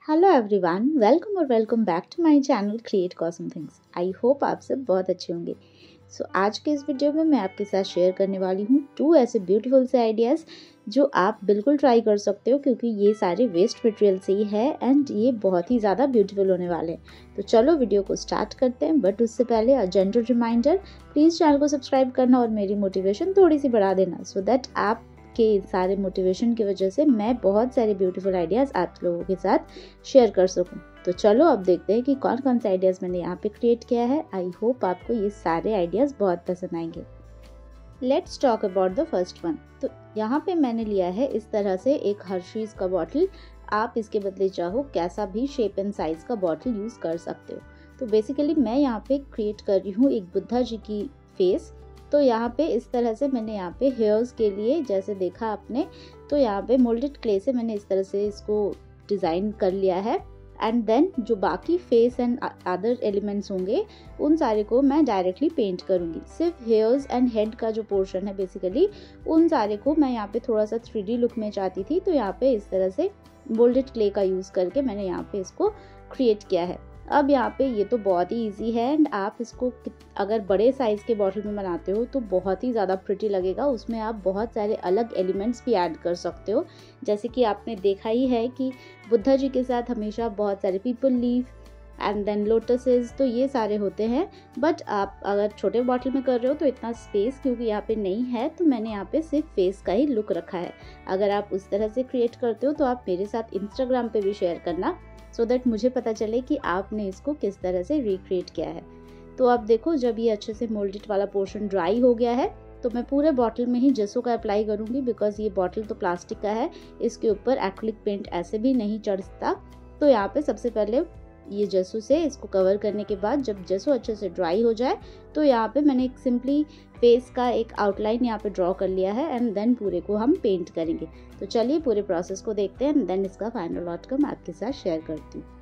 Hello everyone, welcome back to my channel create cosm things. I hope आप सब बहुत अच्छे होंगे। सो आज के इस वीडियो में मैं आपके साथ शेयर करने वाली हूँ 2 ऐसे ब्यूटीफुल से आइडियाज़ जो आप बिल्कुल ट्राई कर सकते हो, क्योंकि ये सारे वेस्ट मटेरियल से ही है एंड ये बहुत ही ज़्यादा ब्यूटीफुल होने वाले हैं। तो चलो वीडियो को स्टार्ट करते हैं, बट उससे पहले a gentle reminder, please channel को सब्सक्राइब करना और मेरी मोटिवेशन थोड़ी सी बढ़ा देना, सो दैट आप के सारे मोटिवेशन की वजह से मैं बहुत सारे ब्यूटीफुल आइडियाज़ आप लोगों के साथ शेयर कर सकूं। तो चलो अब देखते हैं कि कौन कौन से आइडियाज़ मैंने यहाँ पे क्रिएट किया है। आई होप आपको ये सारे आइडियाज़ बहुत पसंद आएंगे। Let's talk about the first one. तो यहाँ पे मैंने लिया है इस तरह से एक हर्शीज़ का बॉटल। आप इसके बदले चाहो कैसा भी शेप एंड साइज़ का बॉटल यूज़ कर सकते हो। तो बेसिकली मैं यहाँ पे क्रिएट कर रही हूँ एक बुद्धा जी की फेस। तो यहाँ पे इस तरह से मैंने यहाँ पे हेयर्स के लिए, जैसे देखा आपने, तो यहाँ पे मोल्डेड क्ले से मैंने इस तरह से इसको डिज़ाइन कर लिया है। एंड देन जो बाकी फेस एंड अदर एलिमेंट्स होंगे उन सारे को मैं डायरेक्टली पेंट करूँगी। सिर्फ हेयर्स एंड हेड का जो पोर्शन है बेसिकली उन सारे को मैं यहाँ पे थोड़ा सा 3D लुक में चाहती थी। तो यहाँ पे इस तरह से मोल्डेड क्ले का यूज़ करके मैंने यहाँ पे इसको क्रिएट किया है। अब यहाँ पे ये तो बहुत ही इजी है एंड आप इसको अगर बड़े साइज़ के बॉटल में बनाते हो तो बहुत ही ज़्यादा प्रिटी लगेगा। उसमें आप बहुत सारे अलग एलिमेंट्स भी ऐड कर सकते हो, जैसे कि आपने देखा ही है कि बुद्धा जी के साथ हमेशा बहुत सारे people leaf and then lotuses, तो ये सारे होते हैं। बट आप अगर छोटे बॉटल में कर रहे हो तो इतना स्पेस क्योंकि यहाँ पे नहीं है, तो मैंने यहाँ पे सिर्फ फेस का ही लुक रखा है। अगर आप उस तरह से क्रिएट करते हो तो आप मेरे साथ इंस्टाग्राम पे भी शेयर करना, सो दैट मुझे पता चले कि आपने इसको किस तरह से रिक्रिएट किया है। तो अब देखो, जब ये अच्छे से मोल्डेड वाला पोर्शन ड्राई हो गया है तो मैं पूरे बॉटल में ही जेसो का अप्लाई करूँगी, बिकॉज ये बॉटल तो प्लास्टिक का है, इसके ऊपर एक्रिलिक पेंट ऐसे भी नहीं चढ़ता। तो यहाँ पे सबसे पहले ये जेसो से इसको कवर करने के बाद जब जेसो अच्छे से ड्राई हो जाए तो यहाँ पे मैंने एक सिंपली फेस का एक आउटलाइन यहाँ पे ड्रॉ कर लिया है एंड देन पूरे को हम पेंट करेंगे। तो चलिए पूरे प्रोसेस को देखते हैं एंड देन इसका फाइनल आउटकम आपके साथ शेयर करती हूँ।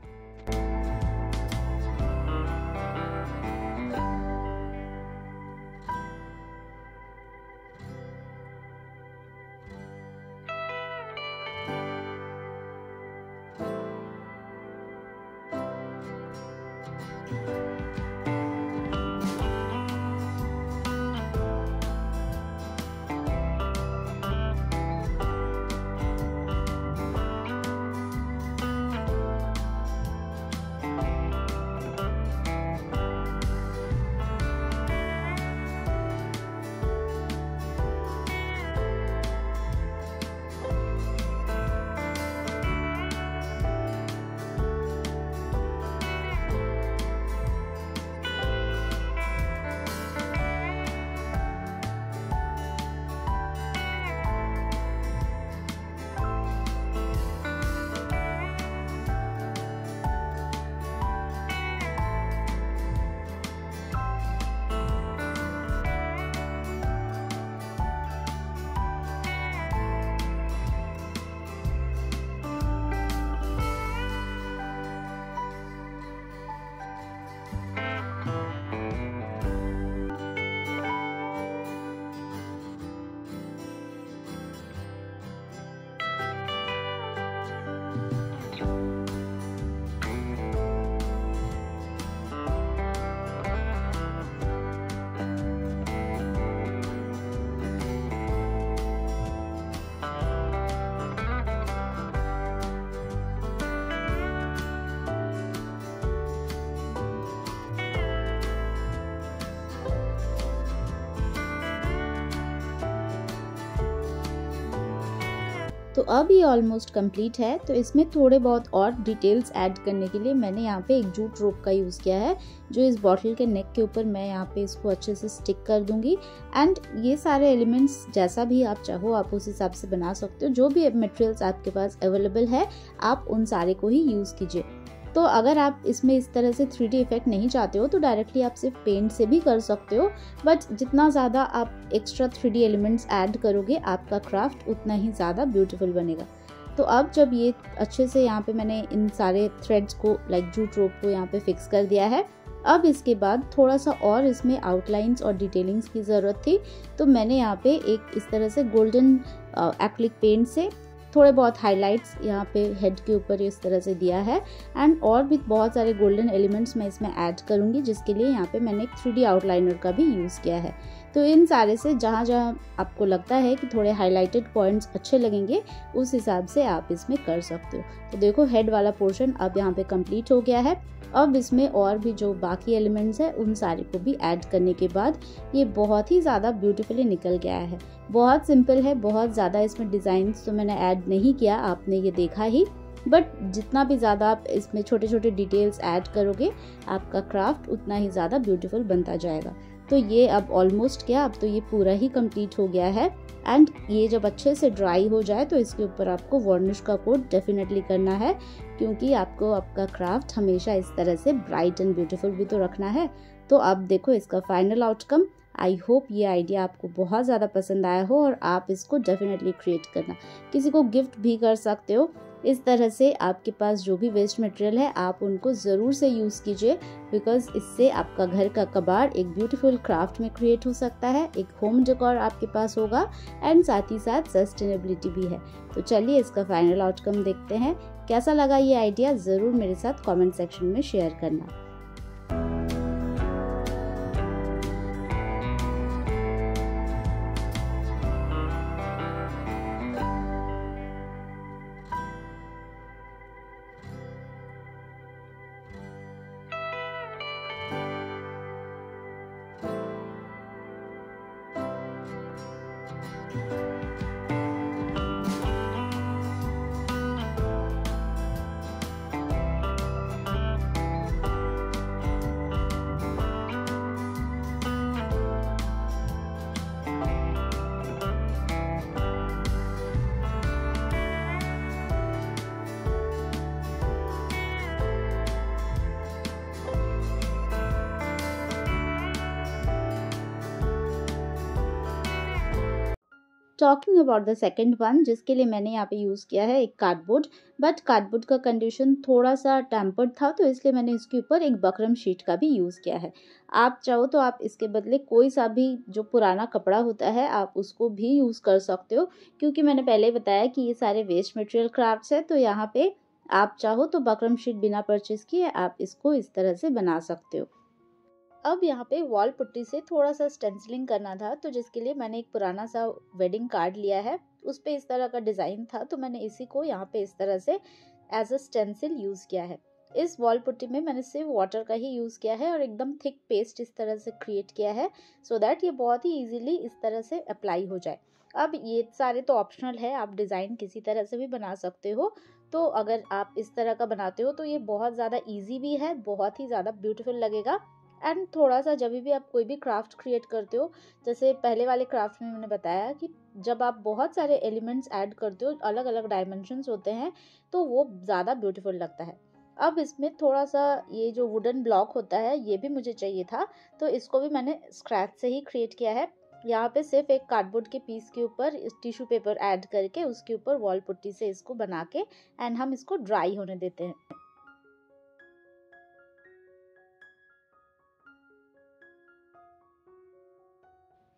तो अब ये ऑलमोस्ट कंप्लीट है। तो इसमें थोड़े बहुत और डिटेल्स ऐड करने के लिए मैंने यहाँ पे एक जूट रोप का यूज़ किया है, जो इस बॉटल के नेक के ऊपर मैं यहाँ पे इसको अच्छे से स्टिक कर दूंगी। एंड ये सारे एलिमेंट्स जैसा भी आप चाहो आप उस हिसाब से बना सकते हो। जो भी मटेरियल्स आपके पास अवेलेबल है आप उन सारे को ही यूज़ कीजिए। तो अगर आप इसमें इस तरह से 3D इफेक्ट नहीं चाहते हो तो डायरेक्टली आप सिर्फ पेंट से भी कर सकते हो, बट जितना ज़्यादा आप एक्स्ट्रा 3D एलिमेंट्स ऐड करोगे आपका क्राफ्ट उतना ही ज़्यादा ब्यूटीफुल बनेगा। तो अब जब ये अच्छे से यहाँ पे मैंने इन सारे थ्रेड्स को लाइक जूट रोप को यहाँ पे फिक्स कर दिया है, अब इसके बाद थोड़ा सा और इसमें आउटलाइंस और डिटेलिंग्स की ज़रूरत थी। तो मैंने यहाँ पे एक इस तरह से गोल्डन एक्रिलिक पेंट से थोड़े बहुत हाइलाइट्स यहाँ पे हेड के ऊपर इस तरह से दिया है एंड और भी बहुत सारे गोल्डन एलिमेंट्स मैं इसमें ऐड करूँगी, जिसके लिए यहाँ पे मैंने एक 3D आउटलाइनर का भी यूज़ किया है। तो इन सारे से जहाँ जहाँ आपको लगता है कि थोड़े हाईलाइटेड पॉइंट्स अच्छे लगेंगे उस हिसाब से आप इसमें कर सकते हो। तो देखो हेड वाला पोर्शन अब यहाँ पे कंप्लीट हो गया है। अब इसमें और भी जो बाकी एलिमेंट्स है उन सारे को भी ऐड करने के बाद ये बहुत ही ज़्यादा ब्यूटीफुली निकल गया है। बहुत सिंपल है, बहुत ज़्यादा इसमें डिज़ाइंस तो मैंने ऐड नहीं किया, आपने ये देखा ही, बट जितना भी ज़्यादा आप इसमें छोटे छोटे डिटेल्स ऐड करोगे आपका क्राफ्ट उतना ही ज़्यादा ब्यूटीफुल बनता जाएगा। तो ये अब ऑलमोस्ट क्या, अब तो ये पूरा ही कंप्लीट हो गया है एंड ये जब अच्छे से ड्राई हो जाए तो इसके ऊपर आपको वार्निश का कोट डेफिनेटली करना है, क्योंकि आपको आपका क्राफ्ट हमेशा इस तरह से ब्राइट एंड ब्यूटीफुल भी तो रखना है। तो अब देखो इसका फाइनल आउटकम। आई होप ये आइडिया आपको बहुत ज़्यादा पसंद आया हो और आप इसको डेफिनेटली क्रिएट करना, किसी को गिफ्ट भी कर सकते हो। इस तरह से आपके पास जो भी वेस्ट मटेरियल है आप उनको ज़रूर से यूज़ कीजिए, बिकॉज इससे आपका घर का कबाड़ एक ब्यूटीफुल क्राफ्ट में क्रिएट हो सकता है, एक होम डेकोर आपके पास होगा एंड साथ ही साथ सस्टेनेबिलिटी भी है। तो चलिए इसका फाइनल आउटकम देखते हैं। कैसा लगा ये आइडिया ज़रूर मेरे साथ कमेंट सेक्शन में शेयर करना। Talking about the second one, जिसके लिए मैंने यहाँ पे यूज़ किया है एक कार्डबोर्ड, बट कार्डबोर्ड का कंडीशन थोड़ा सा टेम्पर्ड था तो इसलिए मैंने इसके ऊपर एक बकरम शीट का भी यूज़ किया है। आप चाहो तो आप इसके बदले कोई सा भी जो पुराना कपड़ा होता है आप उसको भी यूज़ कर सकते हो, क्योंकि मैंने पहले ही बताया कि ये सारे वेस्ट मटेरियल क्राफ्ट्स है, तो यहाँ पे आप चाहो तो बकरम शीट बिना परचेज किए आप इसको इस तरह से बना सकते हो। अब यहाँ पे वॉल पुट्टी से थोड़ा सा स्टेंसिलिंग करना था, तो जिसके लिए मैंने एक पुराना सा वेडिंग कार्ड लिया है, उस पे इस तरह का डिज़ाइन था, तो मैंने इसी को यहाँ पे इस तरह से एज अ स्टेंसिल यूज़ किया है। इस वॉल पुट्टी में मैंने सिर्फ वाटर का ही यूज़ किया है और एकदम थिक पेस्ट इस तरह से क्रिएट किया है, सो दैट ये बहुत ही ईजिली इस तरह से अप्लाई हो जाए। अब ये सारे तो ऑप्शनल है, आप डिज़ाइन किसी तरह से भी बना सकते हो। तो अगर आप इस तरह का बनाते हो तो ये बहुत ज़्यादा ईजी भी है, बहुत ही ज़्यादा ब्यूटीफुल लगेगा। एंड थोड़ा सा जब भी आप कोई भी क्राफ्ट क्रिएट करते हो, जैसे पहले वाले क्राफ्ट में मैंने बताया कि जब आप बहुत सारे एलिमेंट्स ऐड करते हो, अलग अलग डायमेंशंस होते हैं, तो वो ज़्यादा ब्यूटीफुल लगता है। अब इसमें थोड़ा सा ये जो वुडन ब्लॉक होता है ये भी मुझे चाहिए था, तो इसको भी मैंने स्क्रैच से ही क्रिएट किया है। यहाँ पे सिर्फ एक कार्डबोर्ड के पीस के ऊपर टिश्यू पेपर ऐड करके उसके ऊपर वॉल पुट्टी से इसको बना के एंड हम इसको ड्राई होने देते हैं।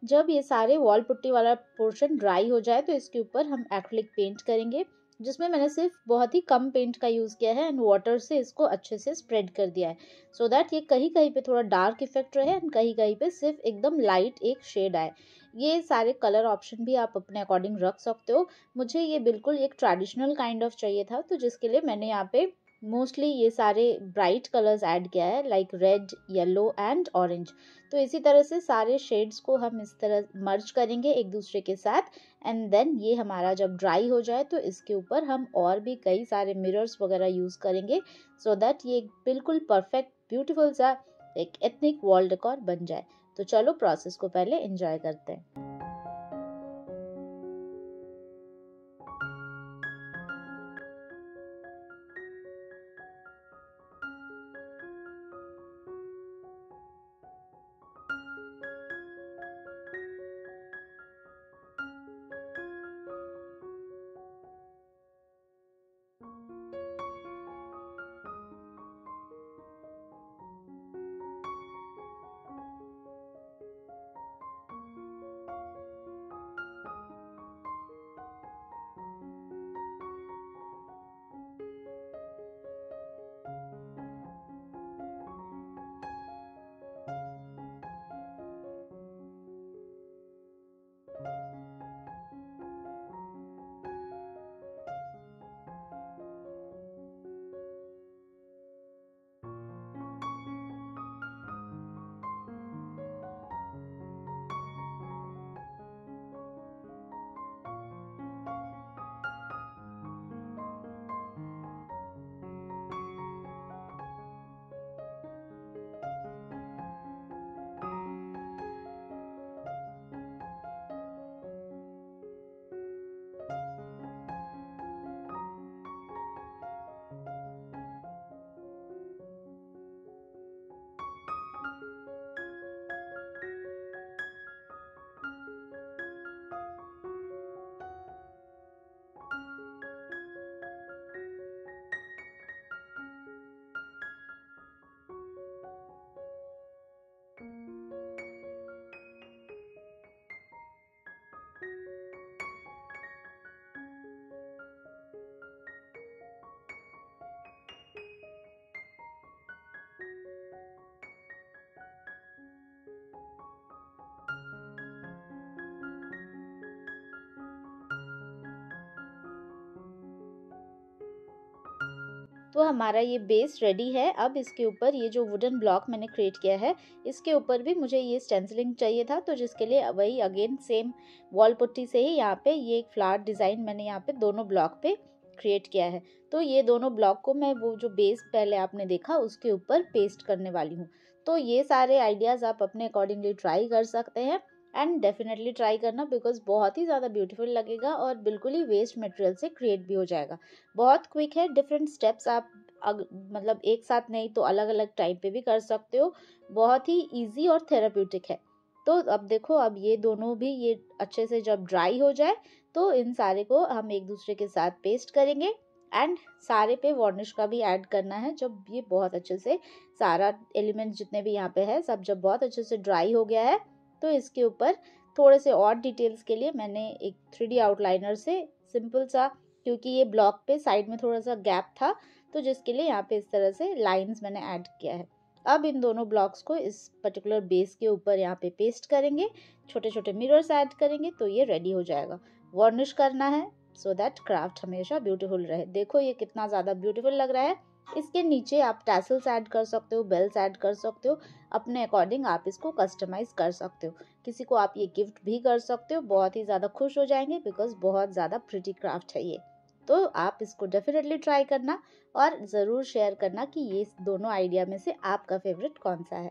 जब ये सारे वॉल पुट्टी वाला पोर्शन ड्राई हो जाए तो इसके ऊपर हम एक्रिलिक पेंट करेंगे, जिसमें मैंने सिर्फ बहुत ही कम पेंट का यूज़ किया है एंड वाटर से इसको अच्छे से स्प्रेड कर दिया है, सो दैट ये कहीं कहीं पे थोड़ा डार्क इफेक्ट रहे एंड कहीं कहीं पे सिर्फ एकदम लाइट एक शेड आए। ये सारे कलर ऑप्शन भी आप अपने अकॉर्डिंग रख सकते हो। मुझे ये बिल्कुल एक ट्रेडिशनल काइंड ऑफ चाहिए था, तो जिसके लिए मैंने यहाँ पे मोस्टली ये सारे ब्राइट कलर्स ऐड किया है, like red, yellow and orange. तो इसी तरह से सारे शेड्स को हम इस तरह मर्ज करेंगे एक दूसरे के साथ एंड देन ये हमारा जब ड्राई हो जाए तो इसके ऊपर हम और भी कई सारे मिरर्स वगैरह यूज़ करेंगे, सो दैट ये बिल्कुल परफेक्ट ब्यूटीफुल सा एक एथनिक वॉल डेकोर बन जाए। तो चलो प्रोसेस को पहले एंजॉय करते हैं। तो हमारा ये बेस रेडी है। अब इसके ऊपर ये जो वुडन ब्लॉक मैंने क्रिएट किया है, इसके ऊपर भी मुझे ये स्टेंसिलिंग चाहिए था, तो जिसके लिए वही अगेन सेम वॉल पुट्टी से ही यहाँ पे ये एक फ्लावर डिज़ाइन मैंने यहाँ पे दोनों ब्लॉक पे क्रिएट किया है। तो ये दोनों ब्लॉक को मैं वो जो बेस पहले आपने देखा उसके ऊपर पेस्ट करने वाली हूँ। तो ये सारे आइडियाज़ आप अपने अकॉर्डिंगली ट्राई कर सकते हैं एंड डेफिनेटली ट्राई करना, बिकॉज बहुत ही ज़्यादा ब्यूटीफुल लगेगा और बिल्कुल ही वेस्ट मटेरियल से क्रिएट भी हो जाएगा। बहुत क्विक है, डिफरेंट स्टेप्स आप मतलब एक साथ नहीं तो अलग अलग टाइम पे भी कर सकते हो। बहुत ही इजी और थेराप्यूटिक है। तो अब देखो, अब ये दोनों भी ये अच्छे से जब ड्राई हो जाए तो इन सारे को हम एक दूसरे के साथ पेस्ट करेंगे एंड सारे पे वार्निश का भी ऐड करना है। जब ये बहुत अच्छे से सारा एलिमेंट्स जितने भी यहाँ पे है सब जब बहुत अच्छे से ड्राई हो गया है, तो इसके ऊपर थोड़े से और डिटेल्स के लिए मैंने एक 3D आउटलाइनर से सिंपल सा, क्योंकि ये ब्लॉक पे साइड में थोड़ा सा गैप था, तो जिसके लिए यहाँ पे इस तरह से लाइंस मैंने ऐड किया है। अब इन दोनों ब्लॉक्स को इस पर्टिकुलर बेस के ऊपर यहाँ पे पेस्ट करेंगे, छोटे छोटे मिरर्स ऐड करेंगे, तो ये रेडी हो जाएगा। वार्निश करना है सो दैट क्राफ्ट हमेशा ब्यूटीफुल रहे। देखो ये कितना ज़्यादा ब्यूटीफुल लग रहा है। इसके नीचे आप टैसल्स ऐड कर सकते हो, बेल्स ऐड कर सकते हो, अपने अकॉर्डिंग आप इसको कस्टमाइज कर सकते हो। किसी को आप ये गिफ्ट भी कर सकते हो, बहुत ही ज़्यादा खुश हो जाएंगे, बिकॉज बहुत ज़्यादा प्रिटी क्राफ्ट है ये। तो आप इसको डेफिनेटली ट्राई करना और ज़रूर शेयर करना कि ये दोनों आइडिया में से आपका फेवरेट कौन सा है।